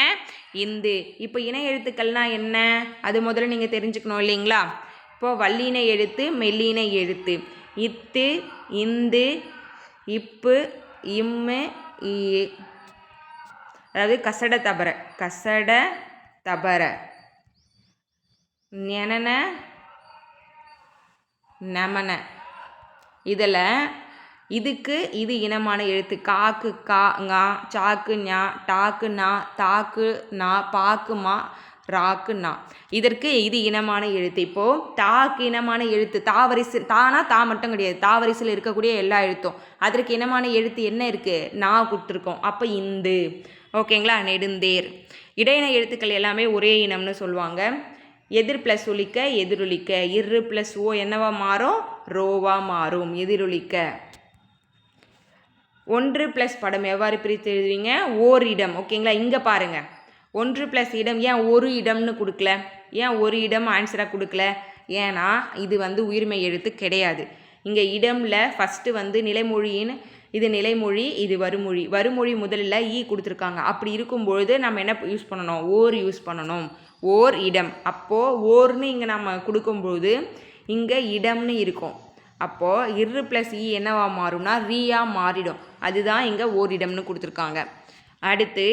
இந்து. இப்போ இன எழுத்துக்கள்னால் என்ன? அது முதல்ல நீங்கள் தெரிஞ்சுக்கணும் இல்லைங்களா? இப்போது வல்லின எழுத்து மெல்லின எழுத்து. இத்து இந்து இப்பு இம்மு ஈ, அதாவது கசட தபர கசட தபர நெனன நமன. இதில் இதுக்கு இது இனமான எழுத்து. காக்கு கா ngா, சாக்கு ஞா, டாக்கு நா, தாக்கு நா, பாக்கு மா, ராக்கு நா. இதற்கு இது இனமான எழுத்து. இப்போது தாக்கு இனமான எழுத்து தாவரிசு. தானா தா மட்டும் கிடையாது, தாவரிசில் இருக்கக்கூடிய எல்லா எழுத்தும். அதற்கு இனமான எழுத்து என்ன இருக்குது? நா கொடுத்துருக்கோம். அப்போ இந்து. ஓகேங்களா? நெடுந்தேர். இடையின எழுத்துக்கள் எல்லாமே ஒரே இனம்னு சொல்லுவாங்க. எதிர் ப்ளஸ் ஒலிக்க எதிரொலிக்க. இரு ப்ளஸ் ஓ என்னவா மாறும்? ரோவா மாறும். எதிரொலிக்க. ஒன்று ப்ளஸ் படம் எவ்வாறு பிரித்து எழுதுவீங்க? ஓர் இடம். ஓகேங்களா? இங்கே பாருங்கள், ஒன்று ப்ளஸ் இடம். ஏன் ஒரு இடம்னு கொடுக்கல? ஏன் ஒரு இடம் ஆன்சராக கொடுக்கல? ஏன்னா இது வந்து உயிர்மை எழுத்து கிடையாது. இங்கே இடம்ல ஃபஸ்ட்டு வந்து நிலைமொழின்னு, இது நிலைமொழி, இது வருமொழி. வருமொழி முதலில் ஈ கொடுத்துருக்காங்க. அப்படி இருக்கும்பொழுது நம்ம என்ன யூஸ் பண்ணணும்? ஓர் யூஸ் பண்ணணும். ஓர் இடம். அப்போது ஓர்னு இங்கே நம்ம கொடுக்கும்பொழுது இங்கே இடம்னு இருக்கும். அப்போது இரு ப்ளஸ் ஈ என்னவா மாறும்னா ரீயா மாறிடும். அதுதான் இங்கே ஓரிடம்னு கொடுத்துருக்காங்க. அடுத்து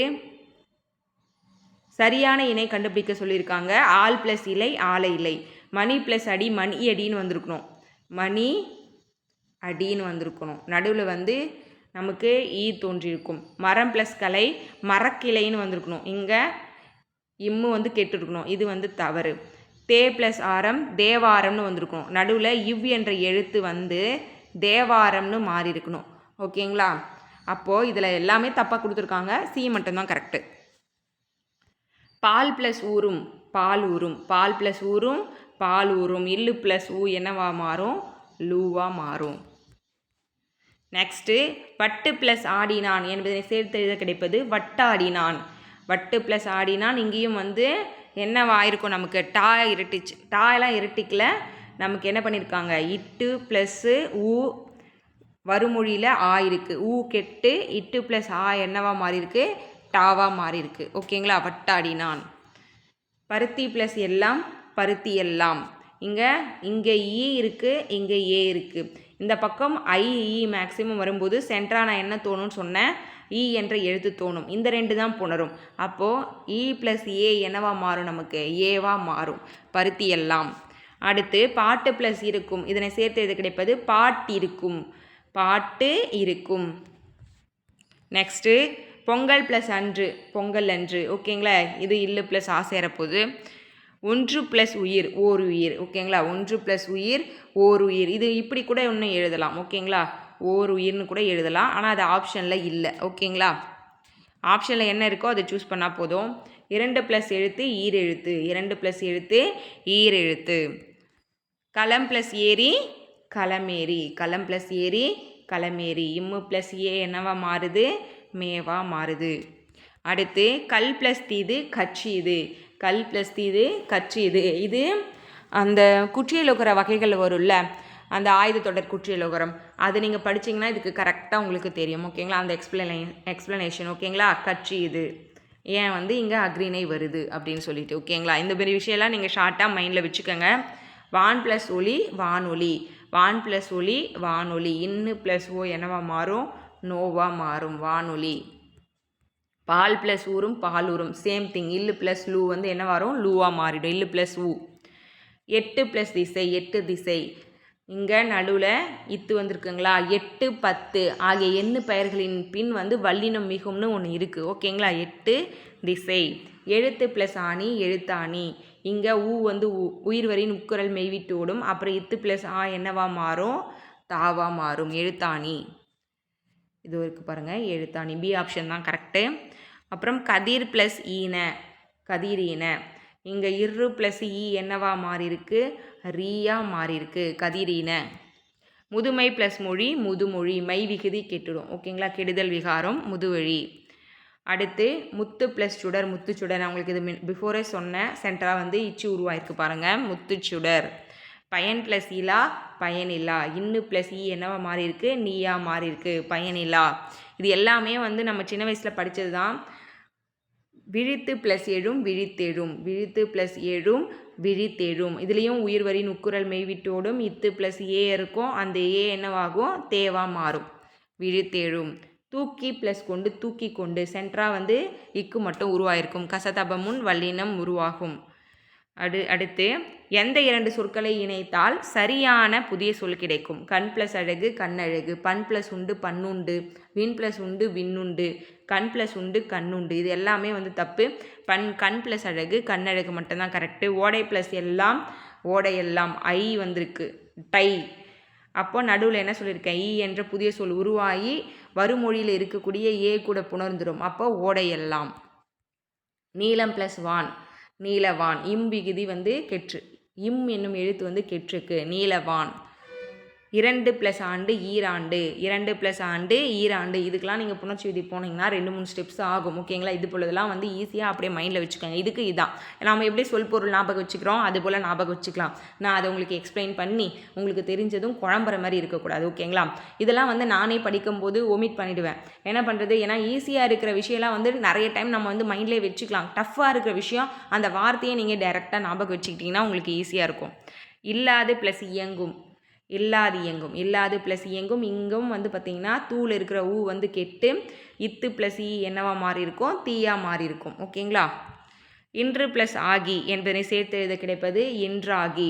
சரியான இணை கண்டுபிடிக்க சொல்லியிருக்காங்க. ஆள் ப்ளஸ் இலை ஆலை இலை. மணி ப்ளஸ் அடி மணி அடின்னு வந்திருக்கணும். மணி அடின்னு வந்திருக்கணும். நடுவில் வந்து நமக்கு ஈ தோன்றியிருக்கும். மரம் ப்ளஸ் கலை மரக்கிளைன்னு வந்திருக்கணும். இங்கே இம்மு வந்து கெட்டுருக்கணும். இது வந்து தவறு. தே ப்ளஸ் ஆரம் தேவாரம்னு வந்திருக்கணும். நடுவில் இவ் என்ற எழுத்து வந்து தேவாரம்னு மாறி இருக்கணும். ஓகேங்களா? அப்போது இதில் எல்லாமே தப்பாக கொடுத்துருக்காங்க. சி மட்டும்தான் கரெக்டு. பால் ப்ளஸ் ஊரும் பால் ஊரும். பால் ப்ளஸ் ஊரும் பால் ஊரும். இல்லு ப்ளஸ் ஊ என்னவா மாறும்? லூவா மாறும். நெக்ஸ்ட்டு வட்டு ப்ளஸ் ஆடினான் என்பதை சேர்த்து எழுத கிடைப்பது வட்டாடினான். வட்டு ப்ளஸ் ஆடினான். இங்கேயும் வந்து என்னவா இருக்கும்? நமக்கு டா இரட்டிச்சு. டாயெல்லாம் இரட்டிக்கல. நமக்கு என்ன பண்ணியிருக்காங்க? இட்டு ப்ளஸ்ஸு ஊ வருமொழியில் ஆ இருக்குது. ஊ கெட்டு இட்டு ப்ளஸ் ஆ என்னவா மாறி இருக்கு? டாவா மாறி இருக்கு. ஓகேங்களா? வட்டாடினான். பருத்தி ப்ளஸ் எல்லாம் பருத்தி எல்லாம். இங்கே ஈ இருக்குது, இங்கே ஏ இருக்குது. இந்த பக்கம் ஐ ஈ மேக்ஸிமம் வரும்போது சென்ட்ரா நான் என்ன தோணும்னு சொன்னேன்? ஈ என்ற எழுத்து தோணும். இந்த 2 தான் புணரும். அப்போது ஈ ப்ளஸ் ஏ என்னவா மாறும்? நமக்கு ஏவா மாறும். பருத்தி எல்லாம். அடுத்து பாட்டு ப்ளஸ் இருக்கும், இதனை சேர்த்து எது கிடைப்பது பாட்டிருக்கும், பாட்டு இருக்கும். நெக்ஸ்ட்டு பொங்கல் ப்ளஸ் அன்று, பொங்கல் அன்று. ஓகேங்களா, இது இல்லு ப்ளஸ் ஆ சேரப்போகுது. ஒன்று ப்ளஸ் உயிர் ஓர் உயிர். ஓகேங்களா, ஒன்று ப்ளஸ் உயிர் ஓர் உயிர். இது இப்படி கூட இன்னும் எழுதலாம். ஓகேங்களா, ஓர் உயிர்னு கூட எழுதலாம், ஆனால் அது ஆப்ஷனில் இல்லை. ஓகேங்களா, ஆப்ஷனில் என்ன இருக்கோ அதை சூஸ் பண்ணால் போதும். 2 ப்ளஸ் எழுத்து ஈர் எழுத்து, 2 ப்ளஸ் எழுத்து ஈர் எழுத்து. களம் ப்ளஸ் ஏரி களமேரி, களம் ப்ளஸ் ஏரி களமேரி. இம்மு ப்ளஸ் ஏ என்னவா மாறுது, மேவா மாறுது. அடுத்து கல் ப்ளஸ் தீது கட்சி இது, கல் ப்ளஸ் தீது கட்சி இது. இது அந்த குற்றியலுகர வகைகள் வரும்ல, அந்த ஆயுத தொடர் குற்றியலுகரம், அது நீங்கள் படிச்சிங்கன்னா இதுக்கு கரெக்டாக உங்களுக்கு தெரியும். ஓகேங்களா, அந்த எக்ஸ்ப்ளனேஷன். ஓகேங்களா, கட்சி இது ஏன் வந்து இங்கே அக்ரிணை வருது அப்படின்னு சொல்லிட்டு. ஓகேங்களா, இந்த மாதிரி விஷயம்லாம் நீங்கள் ஷார்ட்டாக மைண்டில் வச்சுக்கோங்க. வான் ப்ளஸ் ஒளி வானொலி, வான் ப்ளஸ் ஒளி வானொலி. இன்னு ப்ளஸ் ஓ என்னவா மாறும், நோவா மாறும், வானொலி. பால் ப்ளஸ் ஊரும் பால் ஊரும், சேம் திங். இல்லு ப்ளஸ் லூ வந்து என்ன வரும், லூவா மாறிடும், இல்லு ப்ளஸ் ஊ. 8 ப்ளஸ் திசை 8 திசை. இங்கே நடுவில் இத்து வந்திருக்குங்களா, 8 10 ஆகிய எண்ணு பெயர்களின் பின் வந்து வல்லினம் மிகும்னு ஒன்று இருக்குது. ஓகேங்களா, 8 திசை. எழுத்து ப்ளஸ் ஆணி எழுத்தாணி. இங்கே ஊ வந்து உயிர்வரின் உட்குரல் மெய்விட்டு ஓடும். அப்புறம் இத்து ப்ளஸ் ஆ என்னவா மாறும், தாவா மாறும், எழுத்தாணி. இது இருக்குது பாருங்கள், எழுத்தாணி. பி ஆப்ஷன் தான் கரெக்டு. அப்புறம் கதிர் ப்ளஸ் ஈன கதிரீன. இங்கே இரு ப்ளஸ் ஈ என்னவா மாறியிருக்கு, ரீயா மாறியிருக்கு, கதிரீன. முதுமை ப்ளஸ் மொழி முதுமொழி, மை விகுதி கெட்டுடும். ஓகேங்களா, கெடுதல் விகாரம் முதுவழி. அடுத்து முத்து ப்ளஸ் சுடர் முத்துச்சுடர். நான் உங்களுக்கு இது பிஃபோரே சொன்னேன், சென்டராக வந்து இச்சு உருவாயிருக்கு பாருங்கள், முத்துச்சுடர். பயன் ப்ளஸ் இலா பயனில்லா. இன்னு ப்ளஸ் ஈ என்னவா மாறி இருக்கு, நீயா மாறி இருக்கு, பயனில்லா. இது எல்லாமே வந்து நம்ம சின்ன வயசில் படித்தது தான். விழித்து ப்ளஸ் எழும் விழித்தெழும், விழித்து ப்ளஸ் எழும் விழித்தெழும். இதுலேயும் உயிர்வரின் உட்குரல் மெய்விட்டோடும். இத்து ப்ளஸ் ஏ இருக்கும், அந்த ஏ என்னவாகும், தேவா மாறும், விழித்தெழும். தூக்கி ப்ளஸ் கொண்டு தூக்கி கொண்டு. சென்ட்ரா வந்து இக்கு மட்டும் உருவாயிருக்கும், கசதபமுன் வல்லினம் உருவாகும். அடுத்து எந்த 2 சொற்களை இணைத்தால் சரியான புதிய சொல் கிடைக்கும். கண் ப்ளஸ் அழகு கண்ணழகு, பண் ப்ளஸ் உண்டு பண்ணுண்டு, விண் ப்ளஸ் உண்டு விண்ணுண்டு, கண் ப்ளஸ் உண்டு கண்ணுண்டு. இது எல்லாமே வந்து தப்பு. கண் ப்ளஸ் அழகு கண்ணழகு மட்டும்தான் கரெக்டு. ஓடை ப்ளஸ் எல்லாம் ஓடையெல்லாம், ஐ வந்திருக்கு, டை. அப்போ நடுவில் என்ன சொல்லியிருக்கேன், ஈ என்ற புதிய சொல் உருவாகி வருமொழியில் இருக்கக்கூடிய ஏ கூட புணர்ந்துடும். அப்போ ஓடையெல்லாம். நீலம் ப்ளஸ் வான் நீலவான். இம் விகுதி வந்து கெற்று, இம் என்னும் எழுத்து வந்து கெற்றுக்கு, நீலவான். 2 ப்ளஸ் ஆண்டு ஈராண்டு, 2 ப்ளஸ் ஆண்டு ஈராண்டு. இதுக்கெலாம் நீங்கள் புணர்ச்சி விதி போனீங்கன்னா 2-3 ஸ்டெப்ஸ் ஆகும். ஓகேங்களா, இது போலதெல்லாம் வந்து ஈஸியாக அப்படியே மைண்டில் வச்சுக்கோங்க. இதுக்கு இதான் நம்ம எப்படி சொல் பொருள் ஞாபகம் வச்சுக்கிறோம், அது போல் ஞாபகம் வச்சுக்கலாம். நான் அதை உங்களுக்கு எக்ஸ்பிளைன் பண்ணி உங்களுக்கு தெரிஞ்சதும் குழம்புற மாதிரி இருக்கக்கூடாது. ஓகேங்களா, இதெல்லாம் வந்து நானே படிக்கும்போது ஒமிட் பண்ணிவிடுவேன். என்ன பண்ணுறது, ஏன்னா ஈஸியாக இருக்கிற விஷயம்லாம் வந்து நிறைய டைம் நம்ம வந்து மைண்ட்லேயே வச்சுக்கலாம். டஃப்பாக இருக்கிற விஷயம் அந்த வார்த்தையை நீங்கள் டைரெக்டாக ஞாபகம் வச்சுக்கிட்டிங்கன்னா உங்களுக்கு ஈஸியாக இருக்கும். இல்லாது ப்ளஸ் இயங்கும், இல்லாது இயங்கும், இல்லாது ப்ளஸ் இயங்கும். இங்கும் வந்து பார்த்திங்கன்னா தூள் இருக்கிற ஊ வந்து கெட்டு இத்து ப்ளஸ் ஈ என்னவா மாறி இருக்கும், தீயா மாறி இருக்கும். ஓகேங்களா, இன்று ப்ளஸ் ஆகி என்பதை சேர்த்து எழுத கிடைப்பது இன்றாகி.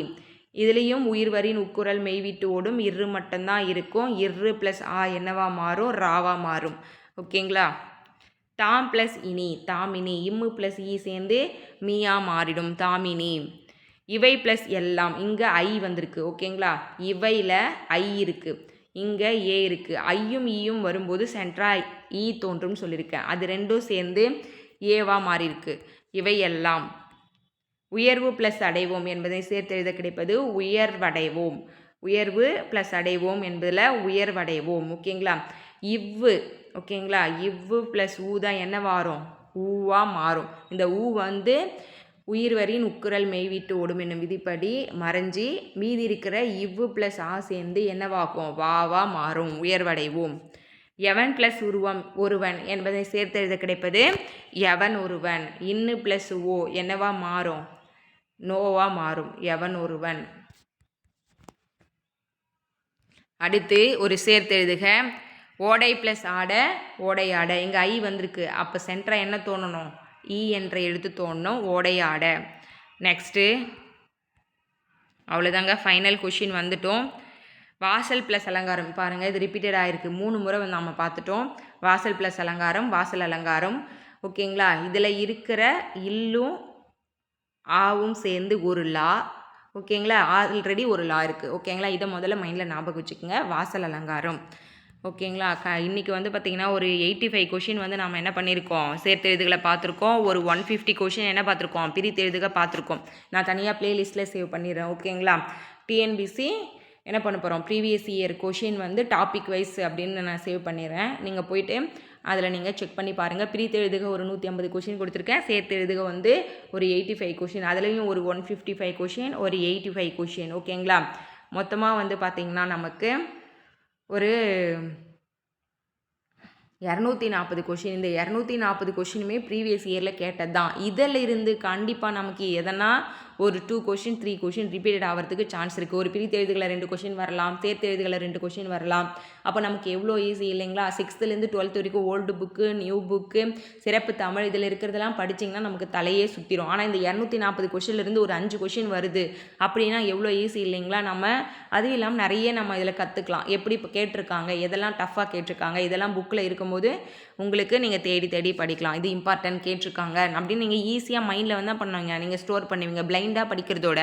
இதுலேயும் உயிர்வரின் உட்குரல் மெய்விட்டு ஓடும், இரு மட்டும்தான் இருக்கும். இரு ப்ளஸ் ஆ என்னவா மாறும், ராவா மாறும். ஓகேங்களா, தாம் ப்ளஸ் இனி தாமினி. இம்மு ப்ளஸ் ஈ சேர்ந்து மீயா மாறிடும், தாமினி. இவை ப்ளஸ் எல்லாம், இங்கே ஐ வந்திருக்கு. ஓகேங்களா, இவையில் ஐ இருக்குது, இங்கே ஏ இருக்குது. ஐயும் ஈயும் வரும்போது சென்ட்ரா ஈ தோன்றும் சொல்லியிருக்கேன், அது ரெண்டும் சேர்ந்து ஏவா மாறியிருக்கு, இவை எல்லாம். உயர்வு ப்ளஸ் அடைவோம் என்பதை சேர்த்து எழுத கிடைப்பது உயர்வடைவோம், உயர்வு ப்ளஸ் அடைவோம் என்பதில் உயர்வடைவோம். ஓகேங்களா, இவ்வு. ஓகேங்களா, இவ்வு ப்ளஸ் ஊ தான் என்ன மாறும், ஊவா மாறும். இந்த ஊ வந்து உயிர்வரின் உட்குரல் மெய்விட்டு ஓடும் என்னும் விதிப்படி மறைஞ்சி மீதி இருக்கிற இவ்வு ப்ளஸ் ஆ சேர்ந்து என்னவாகும், வாவா மாறும், உயர்வடைவோம். எவன் ப்ளஸ் உருவம் ஒருவன் என்பதை சேர்த்து எழுத கிடைப்பது எவன் ஒருவன். இன்னு ப்ளஸ் ஓ என்னவா மாறும், நோவா மாறும், எவன் ஒருவன். அடுத்து ஒரு சேர்த்து எழுதுக. ஓடை ப்ளஸ் ஆட ஓடையாட. இங்கே ஐ வந்திருக்கு, அப்போ சென்டரா என்ன தோணணும், ஈ என்ற எழுத்து தோணணும், ஓடையாட. நெக்ஸ்ட்டு அவ்வளோதாங்க, ஃபைனல் கொஷின் வந்துட்டோம். வாசல் ப்ளஸ் அலங்காரம் பாருங்கள், இது ரிப்பீட்டட் ஆகிருக்கு 3 முறை வந்து நம்ம பார்த்துட்டோம். வாசல் ப்ளஸ் அலங்காரம், வாசல் அலங்காரம். ஓகேங்களா, இதில் இருக்கிற இல்லும் ஆவும் சேர்ந்து ஒரு லா. ஓகேங்களா, ஆல்ரெடி ஒரு லா இருக்குது. ஓகேங்களா, இதை முதல்ல மைண்டில் ஞாபகம் வச்சுக்கோங்க. வாசல் அலங்காரம். ஓகேங்களா, இன்றைக்கி வந்து பார்த்திங்கன்னா ஒரு 85 கொஷின் வந்து நம்ம என்ன பண்ணியிருக்கோம், சேர்த்தெழுதுகளை பார்த்துருக்கோம். ஒரு 150 கொஷின் என்ன பார்த்துருக்கோம், பிரித்தெழுதுக பார்த்துருக்கோம். நான் தனியாக ப்ளேலிஸ்ட்டில் சேவ் பண்ணிடுறேன். ஓகேங்களா, டிஎன்பிசி என்ன பண்ண போகிறோம், ப்ரீவியஸ் இயர் கொஷின் வந்து டாபிக் வைஸ் அப்படின்னு நான் சேவ் பண்ணிடுறேன். நீங்கள் போய்ட்டு அதில் நீங்கள் செக் பண்ணி பாருங்கள். பிரித்தெழுதுக ஒரு 150 கொஷின் கொடுத்துருக்கேன். சேர்த்தெழுதுக வந்து ஒரு 85 கொஷின், அதுலேயும் ஒரு 155 கொஷின், ஒரு 85 கொஷின். ஓகேங்களா, மொத்தமாக வந்து பார்த்திங்கன்னா நமக்கு ஒரு 240 கொஷின். இந்த 240 கொஷினுமே ப்ரீவியஸ் இயரில் கேட்டது தான். இதில் இருந்து கண்டிப்பாக நமக்கு எதனா ஒரு 2 கொஷின் 3 கொஷின் ரிப்பீட்டட் ஆகிறதுக்கு சான்ஸ் இருக்குது. ஒரு பிரித்தெழுதுகளை 2 கொஷின் வரலாம், சேர்த்தெழுதுகளை 2 கொஷின் வரலாம். அப்போ நமக்கு எவ்வளோ ஈஸி இல்லைங்களா. 6th-லேருந்து 12th வரைக்கும் ஓல்டு புக்கு, நியூ புக்கு, சிறப்பு தமிழ், இதில் இருக்கிறதெல்லாம் படிச்சிங்கன்னா நமக்கு தலையே சுற்றிடும். ஆனால் இந்த 240 கொஷின்லேருந்து ஒரு 5 கொஷின் வருது அப்படின்னா எவ்வளோ ஈஸி இல்லைங்களா. நம்ம அதுவும் இல்லாமல் நிறைய நம்ம இதில் கற்றுக்கலாம். எப்படி இப்போ கேட்டிருக்காங்க, எதெல்லாம் டஃப்பாக கேட்டிருக்காங்க, இதெல்லாம் புக்கில் இருக்கும்போது உங்களுக்கு நீங்கள் தேடி தேடி படிக்கலாம். இது இம்பார்ட்டன்ட் கேட்டிருக்காங்க அப்படின்னு நீங்கள் ஈஸியாக மைண்டில் வந்து பண்ணுவீங்க, நீங்கள் ஸ்டோர் பண்ணுவீங்க. பிளைண்டாக படிக்கிறதோட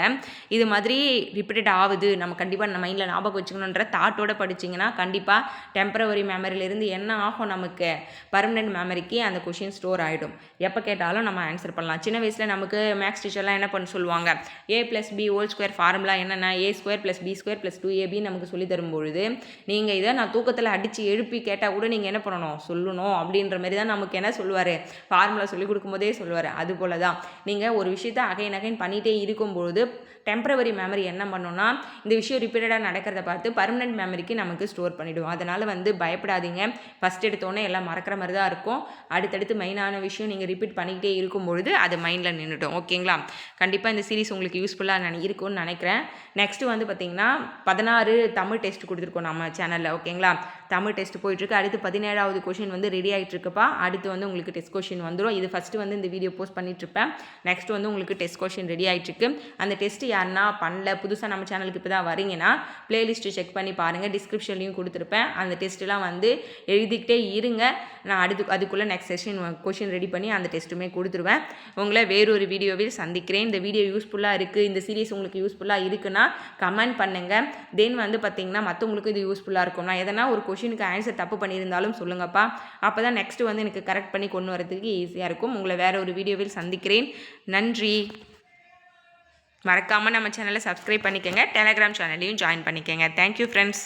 இது மாதிரி ரிப்பீட்டட் ஆகுது, நம்ம கண்டிப்பாக நம்ம மைண்டில் ஞாபகம் வச்சுக்கணுன்ற தாட்டோடு படிச்சிங்கன்னா கண்டிப்பாக டெம்பரவரி மெமரியிலேருந்து என்ன ஆகும், நமக்கு பர்மனெண்ட் மெமரிக்கு அந்த கொஷின் ஸ்டோர் ஆகிடும். எப்போ கேட்டாலும் நம்ம ஆன்சர் பண்ணலாம். சின்ன வயசில் நமக்கு மேக்ஸ் டீச்சர்லாம் என்ன பண்ண சொல்லுவாங்க, a+b² ஃபார்முலா என்னென்னா a² + b² + 2ab நமக்கு சொல்லி தரும்பொழுது நீங்கள் இதை நான் தூக்கத்தில் அடித்து எழுப்பி கேட்டால் கூட நீங்கள் என்ன பண்ணணும், சொல்லணும் அப்படின்ற மாதிரி தான் நமக்கு என்ன சொல்லுவார், ஃபார்முலா சொல்லிக் கொடுக்கும்போதே சொல்லுவார். அதுபோல் தான் நீங்கள் ஒரு விஷயத்தை அகைன் பண்ணிகிட்டே இருக்கும்பொழுது டெம்பரவரி மெமரி என்ன பண்ணோன்னா இந்த விஷயம் ரிப்பீட்டடாக நடக்கிறத பார்த்து பர்மனெண்ட் மெமரிக்கு நமக்கு ஸ்டோர் பண்ணிவிடும். அதனால் வந்து பயப்படாதீங்க. ஃபஸ்ட் எடுத்தோன்னே எல்லாம் மறக்கிற மாதிரி தான் இருக்கும். அடுத்தடுத்து மெயினான விஷயம் நீங்கள் ரிப்பீட் பண்ணிக்கிட்டே இருக்கும்பொழுது அது மைண்டில் நின்றுடும். ஓகேங்களா, கண்டிப்பாக இந்த சீரிஸ் உங்களுக்கு யூஸ்ஃபுல்லாக இருக்கும்னு நினைக்கிறேன். நெக்ஸ்ட்டு வந்து பார்த்திங்கன்னா 16 தமிழ் டெஸ்ட் கொடுத்துருக்கோம் நம்ம சேனலில். ஓகேங்களா, தமிழ் டெஸ்ட் போயிட்டுருக்கு. அடுத்து 17வது கொஷின் வந்து ரெடி ஆகிட்டு இருக்குப்பா. அடுத்து வந்து உங்களுக்கு டெஸ்ட் கொஷின் வந்துடும். இது ஃபஸ்ட்டு வந்து இந்த வீடியோ போஸ்ட் பண்ணிட்டுருப்பேன். நெக்ஸ்ட் வந்து உங்களுக்கு டெஸ்ட் கொஷின் ரெடி ஆகிட்டுருக்கு. அந்த டெஸ்ட்டு யாருன்னா பண்ணல, புதுசாக நம்ம சேனலுக்கு இப்போ தான் வரீங்கன்னா ப்ளேலிஸ்ட்டு செக் பண்ணி பாருங்கள், டிஸ்கிரிப்ஷன்லையும் கொடுத்துருப்பேன். அந்த டெஸ்ட்டுலாம் வந்து எழுதிக்கிட்டே இருங்க. நான் அதுக்குள்ளே நெக்ஸ்ட் செஷன் கொஷின் ரெடி பண்ணி அந்த டெஸ்ட்டுமே கொடுத்துருவேன். உங்களை வேறொரு வீடியோவில் சந்திக்கிறேன். இந்த வீடியோ யூஸ்ஃபுல்லாக இருக்குது, இந்த சீரிஸ் உங்களுக்கு யூஸ்ஃபுல்லாக இருக்குன்னா கமெண்ட் பண்ணுங்கள். தென் வந்து பார்த்திங்கன்னா மற்றவங்களுக்கு இது யூஸ்ஃபுல்லாக இருக்கும். நான் எதனா ஒரு கொஷினுக்கு ஆன்சர் தப்பு பண்ணியிருந்தாலும் சொல்லுங்கப்பா. அப்போ தான் நெக்ஸ்ட்டு வந்து எனக்கு கரெக்ட் பண்ணி கொண்டு வரதுக்கு ஈஸியாக இருக்கும். உங்களை வேற ஒரு வீடியோவில் சந்திக்கிறேன். நன்றி. மறக்காமல் நம்ம சேனலை சப்ஸ்கிரைப் பண்ணிக்கோங்க. டெலகிராம் சேனலையும் ஜாயின் பண்ணிக்கோங்க. Thank you friends.